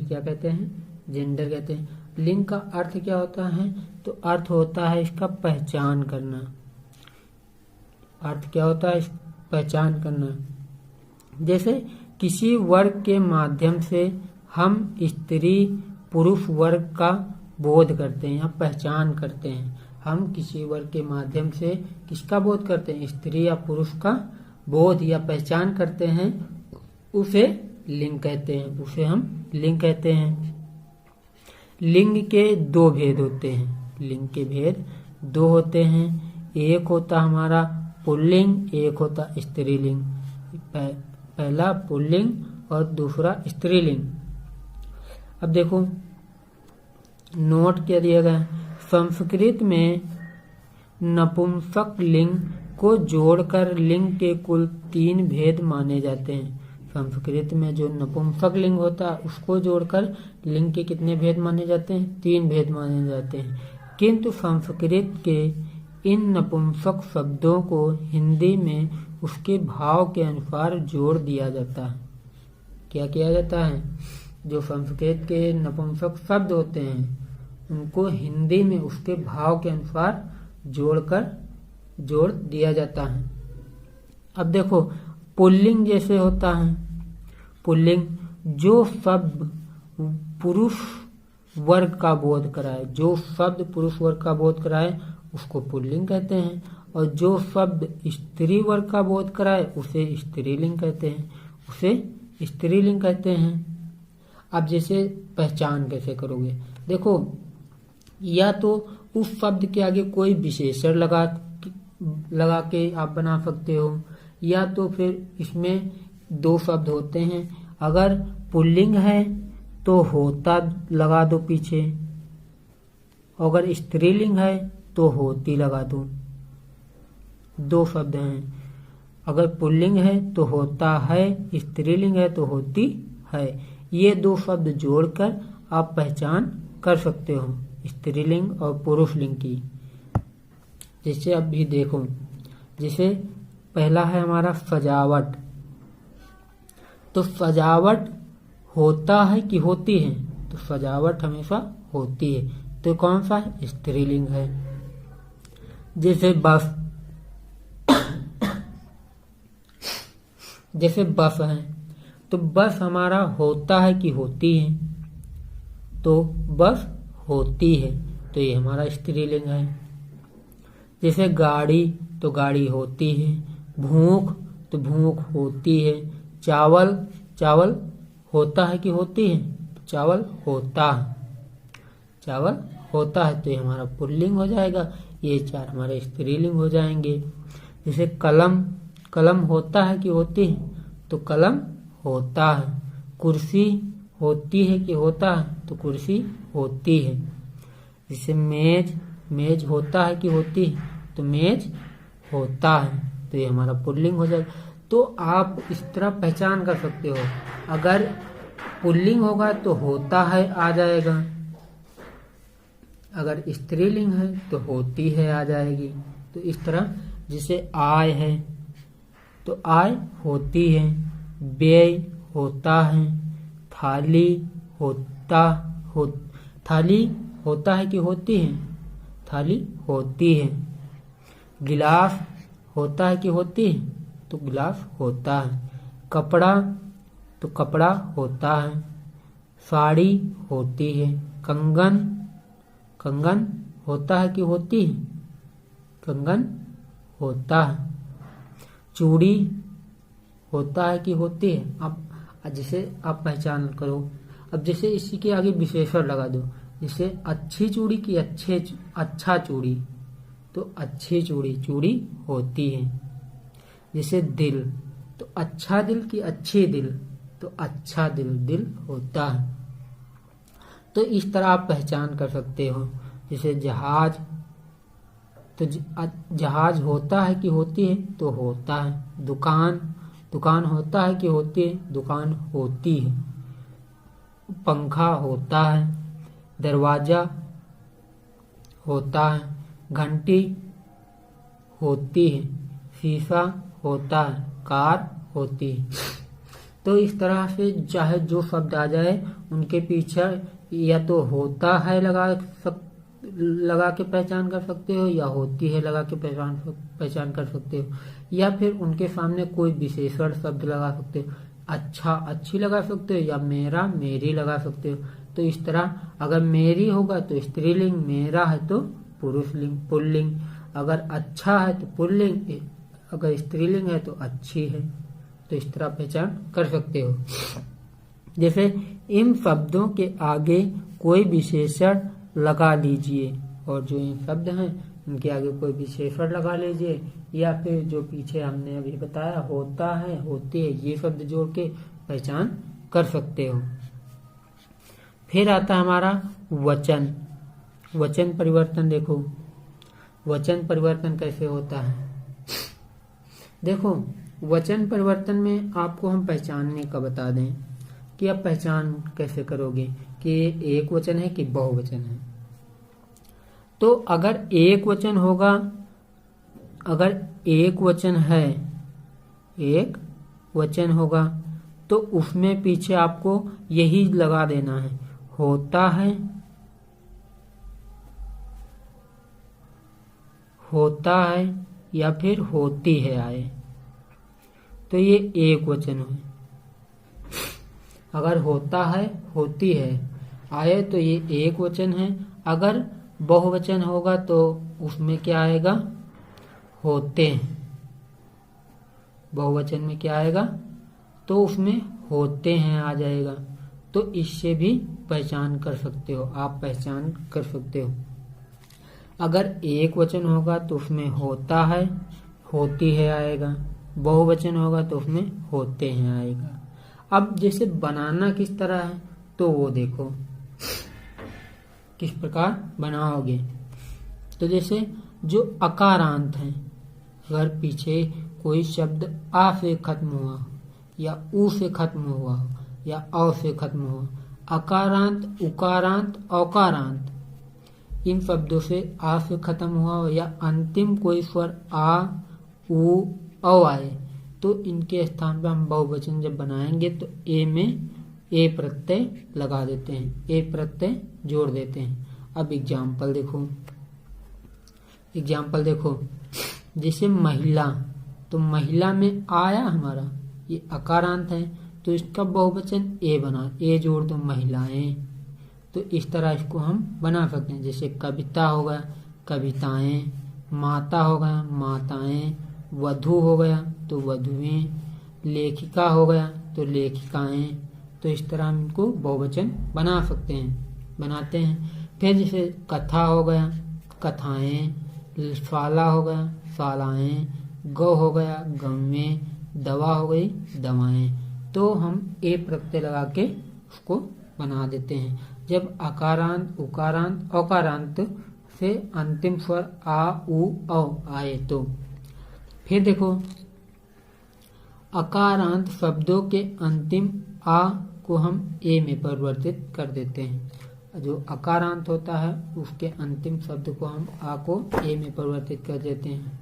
क्या कहते हैं, जेंडर कहते हैं। लिंग का अर्थ क्या होता है, तो अर्थ होता है इसका पहचान करना। अर्थ क्या होता है, पहचान करना। जैसे किसी वर्ग के माध्यम से हम स्त्री पुरुष वर्ग का बोध करते हैं या पहचान करते हैं। हम किसी वर्ग के माध्यम से किसका बोध करते हैं, स्त्री या पुरुष का बोध या पहचान करते हैं, उसे लिंग कहते हैं, उसे हम लिंग कहते हैं। लिंग के दो भेद होते हैं, लिंग के भेद दो होते हैं। एक होता हमारा पुल्लिंग, एक होता स्त्रीलिंग। पहला पुल्लिंग और दूसरा स्त्रीलिंग। अब देखो नोट क्या दिया गया है, संस्कृत में नपुंसक लिंग को जोड़कर लिंग के कुल 3 भेद माने जाते हैं। संस्कृत में जो नपुंसक लिंग होता है उसको जोड़कर लिंग के कितने भेद माने जाते हैं, 3 भेद माने जाते हैं। किंतु संस्कृत के इन नपुंसक शब्दों को हिंदी में उसके भाव के अनुसार जोड़ दिया जाता है। क्या किया जाता है, जो संस्कृत के नपुंसक शब्द होते हैं उनको हिंदी में उसके भाव के अनुसार जोड़ दिया जाता है। अब देखो पुल्लिंग जैसे होता है, पुल्लिंग जो शब्द पुरुष वर्ग का बोध कराए, जो शब्द पुरुष वर्ग का बोध कराए उसको पुल्लिंग कहते हैं, और जो शब्द स्त्री वर्ग का बोध कराए उसे स्त्रीलिंग कहते हैं, उसे स्त्रीलिंग कहते हैं। अब जैसे पहचान कैसे करोगे, देखो या तो उस शब्द के आगे कोई विशेषण लगा के आप बना सकते हो, या तो फिर इसमें 2 शब्द होते हैं। अगर पुल्लिंग है तो होता लगा दो पीछे, अगर स्त्रीलिंग है तो होती लगा दो। 2 शब्द हैं, अगर पुल्लिंग है तो होता है, स्त्रीलिंग है तो होती है। ये 2 शब्द जोड़कर आप पहचान कर सकते हो स्त्रीलिंग और पुरुषलिंग की। जैसे अब भी देखो, जैसे पहला है हमारा सजावट, तो सजावट होता है कि होती है, तो सजावट हमेशा होती है, तो कौन सा है, स्त्रीलिंग है। जैसे बस, जैसे बस है तो बस हमारा होता है कि होती है, तो बस होती है, तो ये हमारा स्त्रीलिंग है। जैसे गाड़ी तो गाड़ी होती है, भूख तो भूख होती है, चावल चावल होता है कि होती है, चावल होता है, चावल होता है, तो ये हमारा पुल्लिंग हो जाएगा। ये 4 हमारे स्त्रीलिंग हो जाएंगे। जैसे कलम, कलम होता है कि होती है, तो कलम होता है। कुर्सी होती है कि होता है, तो कुर्सी होती है। जैसे मेज, मेज होता है कि होती है, तो मेज होता है, तो ये हमारा पुल्लिंग हो जाएगा। तो आप इस तरह पहचान कर सकते हो, अगर पुल्लिंग होगा तो होता है आ जाएगा, अगर स्त्रीलिंग है तो होती है आ जाएगी। तो इस तरह जैसे आय है तो आय होती है, व्यय होता है, थाली थाली होता है कि होती है, थाली होती है। गिलास होता है कि होती है, तो गिलास होता है। कपड़ा तो कपड़ा होता है। साड़ी होती है। कंगन, कंगन होता है कि होती है, कंगन होता है। चूड़ी होता है कि होती है। अब जैसे आप पहचान करो, अब जैसे इसी के आगे विशेषण लगा दो, जैसे अच्छी चूड़ी की अच्छा चूड़ी, तो अच्छी चूड़ी चूड़ी होती है। जैसे दिल, तो अच्छा दिल की अच्छी दिल, तो अच्छा दिल दिल होता है। तो इस तरह आप पहचान कर सकते हो। जैसे जहाज, तो जहाज होता है कि होती है, तो होता है। दुकान, दुकान होता है कि होती है, दुकान होती है। पंखा होता है। दरवाजा होता है। घंटी होती है। शीशा होता है। कार होती है। तो इस तरह से चाहे जो शब्द आ जाए उनके पीछे या तो होता है लगा के पहचान कर सकते हो, या होती है लगा के पहचान कर सकते हो, या फिर उनके सामने कोई विशेषण शब्द लगा सकते हो। अच्छा अच्छी लगा सकते हो, या मेरा मेरी लगा सकते हो। तो इस तरह अगर मेरी होगा तो स्त्रीलिंग, मेरा है तो पुल्लिंग, अगर अच्छा है तो पुल्लिंग, अगर स्त्रीलिंग है तो अच्छी है। तो इस तरह पहचान कर सकते हो। जैसे इन शब्दों के आगे कोई विशेषण लगा लीजिए, और जो इन शब्द हैं इनके आगे कोई विशेषण लगा लीजिए, या फिर जो पीछे हमने अभी बताया होता है होती है, ये शब्द जोड़ के पहचान कर सकते हो। फिर आता है हमारा वचन। वचन परिवर्तन। देखो वचन परिवर्तन कैसे होता है। देखो वचन परिवर्तन में आपको हम पहचानने का बता दें कि आप पहचान कैसे करोगे कि ये एक वचन है कि बहुवचन है। तो अगर एक वचन होगा, अगर एक वचन है, एक वचन होगा तो उसमें पीछे आपको यही लगा देना है, होता है, होता है या फिर होती है आए, तो ये एक वचन है। अगर होता है होती है आए तो ये एक वचन है। अगर बहुवचन होगा तो उसमें क्या आएगा, होते हैं। बहुवचन में क्या आएगा, तो उसमें होते हैं आ जाएगा। तो इससे भी पहचान कर सकते हो, आप पहचान कर सकते हो। अगर एक वचन होगा तो उसमें होता है होती है आएगा, बहुवचन होगा तो उसमें होते हैं आएगा। अब जैसे बनाना किस तरह है तो वो देखो किस प्रकार बनाओगे। तो जैसे जो अकारांत है, अगर पीछे कोई शब्द आ से खत्म हुआ या ऊ से खत्म हुआ या अ से खत्म हुआ, अकारांत, उकारांत, औकारांत, इन शब्दों से आ से खत्म हुआ या अंतिम कोई स्वर आ ऊ औ आए तो इनके स्थान पर हम बहुवचन जब बनाएंगे तो ए में ए प्रत्यय लगा देते हैं, ए प्रत्यय जोड़ देते हैं। अब एग्जाम्पल देखो, जैसे महिला, तो महिला में आया हमारा ये अकारांत है तो इसका बहुवचन ए बना, ए जोड़ दो महिलाएं। तो इस तरह इसको हम बना सकते हैं। जैसे कविता हो गया कविताएं, माता हो गया माताएं, वधु हो गया तो वधुएं, लेखिका हो गया तो लेखिकाएं। तो इस तरह हम इनको बहुवचन बना सकते हैं, बनाते हैं। फिर जैसे कथा हो गया कथाएं, शाला हो गया शालाएं, गौ हो गया गौएं, दवा हो गई दवाएं। तो हम ए प्रत्यय लगा के उसको बना देते हैं। जब अकारांत, उकारांत, औकारांत से अंतिम स्वर आ उ औ आए तो। फिर देखो अकारांत शब्दों के अंतिम आ को हम ए में परिवर्तित कर देते हैं। जो अकारांत होता है उसके अंतिम शब्द को हम आ को ए में परिवर्तित कर देते हैं।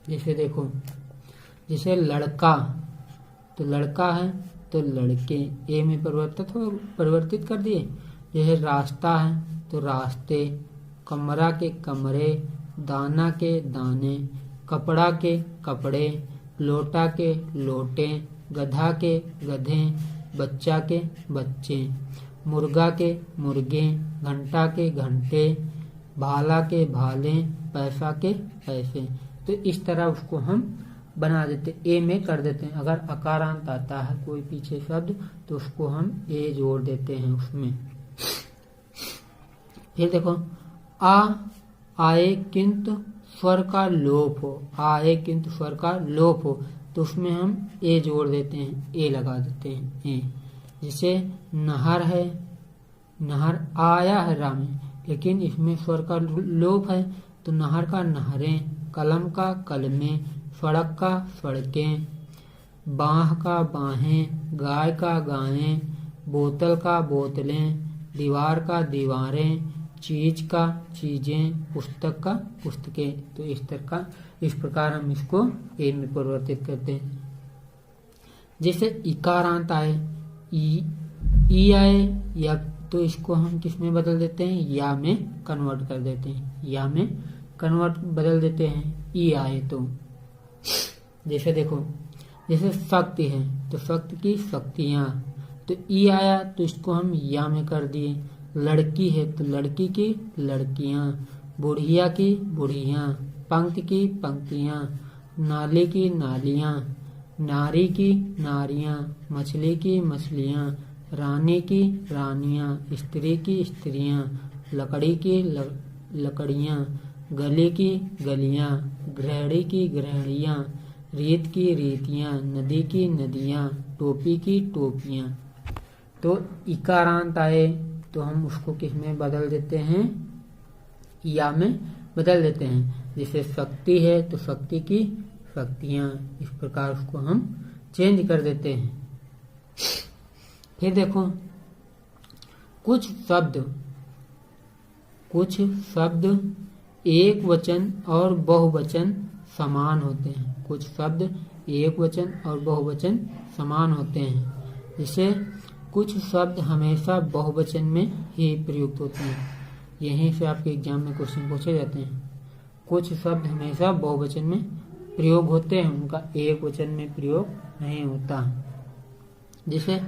जैसे देखो, जैसे लड़का, तो लड़का है तो लड़के ए में परिवर्तित कर दिए। जैसे रास्ता है तो रास्ते, कमरा के कमरे, दाना के दाने, कपड़ा के कपड़े, लोटा के लोटे, गधा के गधे, बच्चा के बच्चे, मुर्गा के मुर्गे, घंटा के घंटे, भाला के भाले, पैसा के पैसे। तो इस तरह उसको हम बना देते, ए में कर देते हैं। अगर अकारांत आता है कोई पीछे शब्द तो उसको हम ए जोड़ देते हैं उसमें। फिर देखो आ आए किंतु स्वर का लोप हो, आए किंतु स्वर का लोप हो तो उसमें हम ए जोड़ देते हैं, ए लगा देते हैं ए। जैसे नहर है, नहर आया है रा में लेकिन इसमें स्वर का लोप है तो नहर का नहरें, कलम का कलमें, सड़क का सड़कें, बाह का बाहें, गाय का गायें, बोतल का बोतलें, दीवार का दीवारें, चीज का चीजें, पुस्तक का पुस्तकें। तो इस प्रकार हम इसको ए में परिवर्तित करते हैं। जैसे इकारांत आए, ई आए, या तो इसको हम किस में बदल देते हैं, या में कन्वर्ट कर देते हैं, या में कन्वर्ट बदल देते हैं ई आए तो। जैसे देखो, जैसे शक्ति है तो शक्ति की शक्तियां, तो ई आया तो इसको हम या में कर दिए। लड़की है तो लड़की की लड़कियां, बुढ़िया की बुढ़ियां, पंक्ति की पंक्तियां, नाले की नालियां, नारी की नारियां, मछली की मछलियां, रानी की रानियां, स्त्री की स्त्रियां, लकड़ी की लकड़ियां, गली की गलियां, गृहिणी की गृहिणियां, रेत की रेतियां, नदी की नदियां, टोपी की टोपियां। तो इकारांत आए तो हम उसको किस में बदल देते हैं, या में बदल देते हैं। जैसे शक्ति है तो शक्ति की शक्तियां, इस प्रकार उसको हम चेंज कर देते हैं। फिर देखो, कुछ शब्द एक वचन और बहुवचन समान होते हैं। कुछ शब्द एक वचन और बहुवचन समान होते हैं। जैसे कुछ शब्द हमेशा बहुवचन में ही प्रयुक्त होते हैं। यहीं से आपके एग्जाम में क्वेश्चन पूछे जाते हैं। कुछ शब्द हमेशा बहुवचन में प्रयोग होते हैं, उनका एक वचन में प्रयोग नहीं होता। जैसे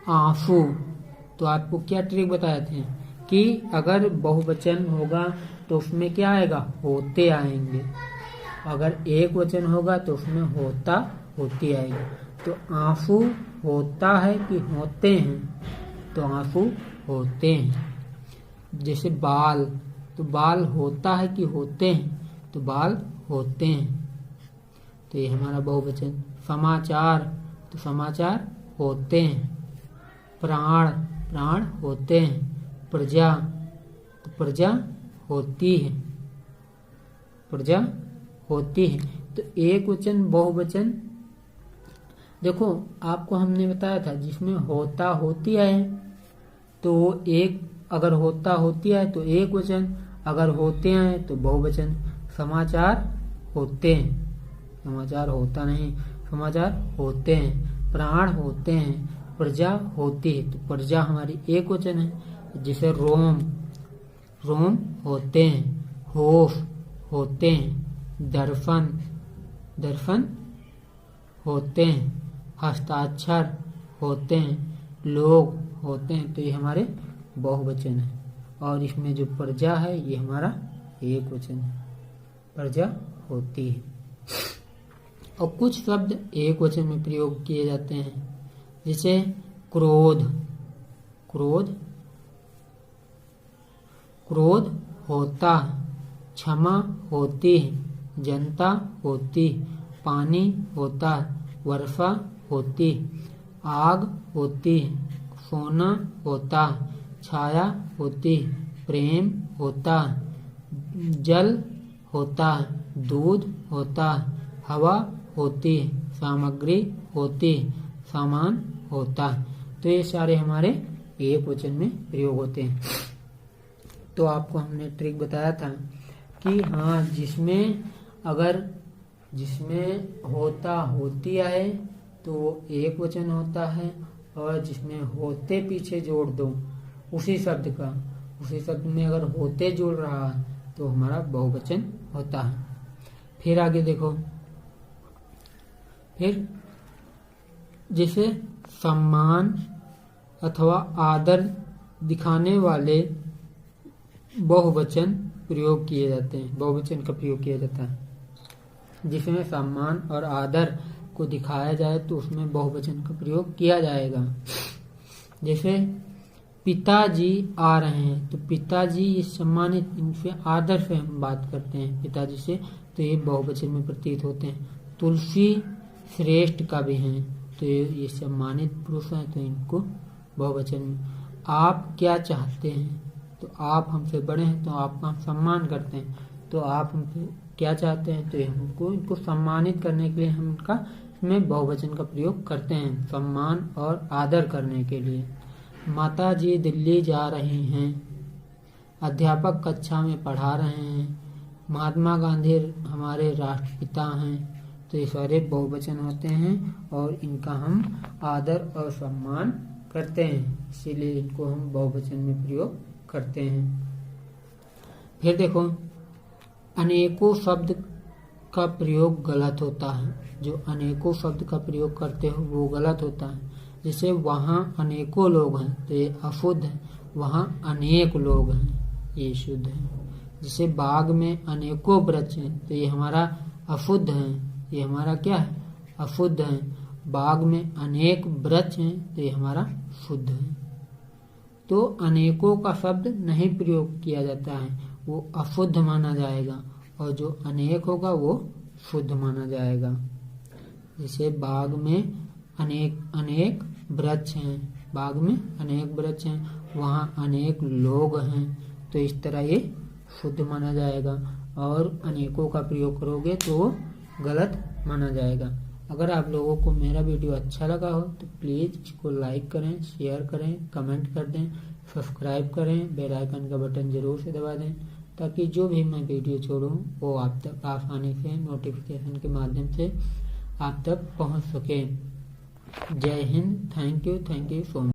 आंसू, तो आपको क्या ट्रिक बताए थे कि अगर बहुवचन होगा तो उसमें क्या आएगा, होते आएंगे। अगर एक वचन होगा तो उसमें होता होती आएगी। तो आंसू होता है कि होते हैं, तो आंसू होते हैं। जैसे बाल, तो बाल होता है कि होते हैं, तो बाल होते हैं। तो ये हमारा बहुवचन। समाचार, तो समाचार होते हैं। प्राण, प्राण होते हैं। प्रजा, तो प्रजा होती है, प्रजा होती है। तो एक वचन बहुवचन, देखो आपको हमने बताया था जिसमें होता होती है तो एक, अगर होता होती है तो एक वचन, अगर होते हैं तो बहुवचन। समाचार होते हैं, समाचार होता नहीं, समाचार होते हैं। प्राण होते हैं, प्रजा होती है, तो प्रजा हमारी एक वचन है। जैसे रोम, रोम होते हैं। होश होते हैं। दर्पण, दर्पण होते हैं। हस्ताक्षर होते हैं। लोग होते हैं, तो ये हमारे बहुवचन है। और इसमें जो प्रजा है ये हमारा एक वचन है, प्रजा होती है। और कुछ शब्द एक वचन में प्रयोग किए जाते हैं। जैसे क्रोध, क्रोध, क्रोध होता है। क्षमा होती है। जनता होती, पानी होता है। वर्षा होती, आग होती, सोना होता, छाया होती, प्रेम होता, जल होता, दूध होता, हवा होती, सामग्री होती, सामान होता। तो ये सारे हमारे एक वचन में प्रयोग होते हैं। तो आपको हमने ट्रिक बताया था कि हाँ, जिसमें अगर जिसमें होता होती आए तो वो एक वचन होता है, और जिसमें होते पीछे जोड़ दो उसी शब्द का, उसी शब्द में अगर होते जोड़ रहा है तो हमारा बहुवचन होता है। फिर आगे देखो, फिर जैसे सम्मान अथवा आदर दिखाने वाले बहुवचन प्रयोग किए जाते हैं, बहुवचन का प्रयोग किया जाता है। जिसमें सम्मान और आदर को दिखाया जाए तो उसमें बहुवचन का प्रयोग किया जाएगा। जैसे पिताजी आ रहे हैं, तो पिताजी ये सम्मानित, इनसे आदर से हम बात करते हैं पिताजी से, तो ये बहुवचन में प्रतीत होते हैं। तुलसी श्रेष्ठ कवि हैं, तो ये सम्मानित पुरुष हैं, तो इनको बहुवचन में। आप क्या चाहते हैं, तो आप हमसे बड़े हैं तो आपका हम सम्मान करते हैं, तो आप हमसे क्या चाहते हैं, तो हमको इनको सम्मानित करने के लिए हम इनका इसमें बहुवचन का प्रयोग करते हैं, सम्मान और आदर करने के लिए। माता जी दिल्ली जा रही हैं, अध्यापक कक्षा में पढ़ा रहे हैं, महात्मा गांधी हमारे राष्ट्रपिता हैं, तो तो ये सारे बहुवचन होते हैं और इनका हम आदर और सम्मान करते हैं, इसीलिए इनको हम बहुवचन में प्रयोग करते हैं। फिर देखो, अनेकों शब्द का प्रयोग गलत होता है। जो अनेकों शब्द का प्रयोग करते हो वो गलत होता है। जैसे वहाँ अनेकों लोग हैं तो ये अशुद्ध है, वहाँ अनेक लोग हैं ये शुद्ध है। जैसे बाग में अनेकों वृक्ष हैं तो ये हमारा अशुद्ध है, ये हमारा क्या है, अशुद्ध है। बाग में अनेक वृक्ष हैं तो ये हमारा शुद्ध है। तो अनेकों का शब्द नहीं प्रयोग किया जाता है, वो अशुद्ध माना जाएगा, और जो अनेक होगा वो शुद्ध माना जाएगा। जैसे बाग में अनेक वृक्ष हैं, बाग में अनेक वृक्ष हैं, वहाँ अनेक लोग हैं, तो इस तरह ये शुद्ध माना जाएगा। और अनेकों का प्रयोग करोगे तो वो गलत माना जाएगा। अगर आप लोगों को मेरा वीडियो अच्छा लगा हो तो प्लीज़ इसको लाइक करें, शेयर करें, कमेंट कर दें, सब्सक्राइब करें, बेल आइकन का बटन ज़रूर से दबा दें, ताकि जो भी मैं वीडियो छोड़ूं वो आप तक आसानी से नोटिफिकेशन के माध्यम से आप तक पहुंच सके। जय Hind. Thank you so much.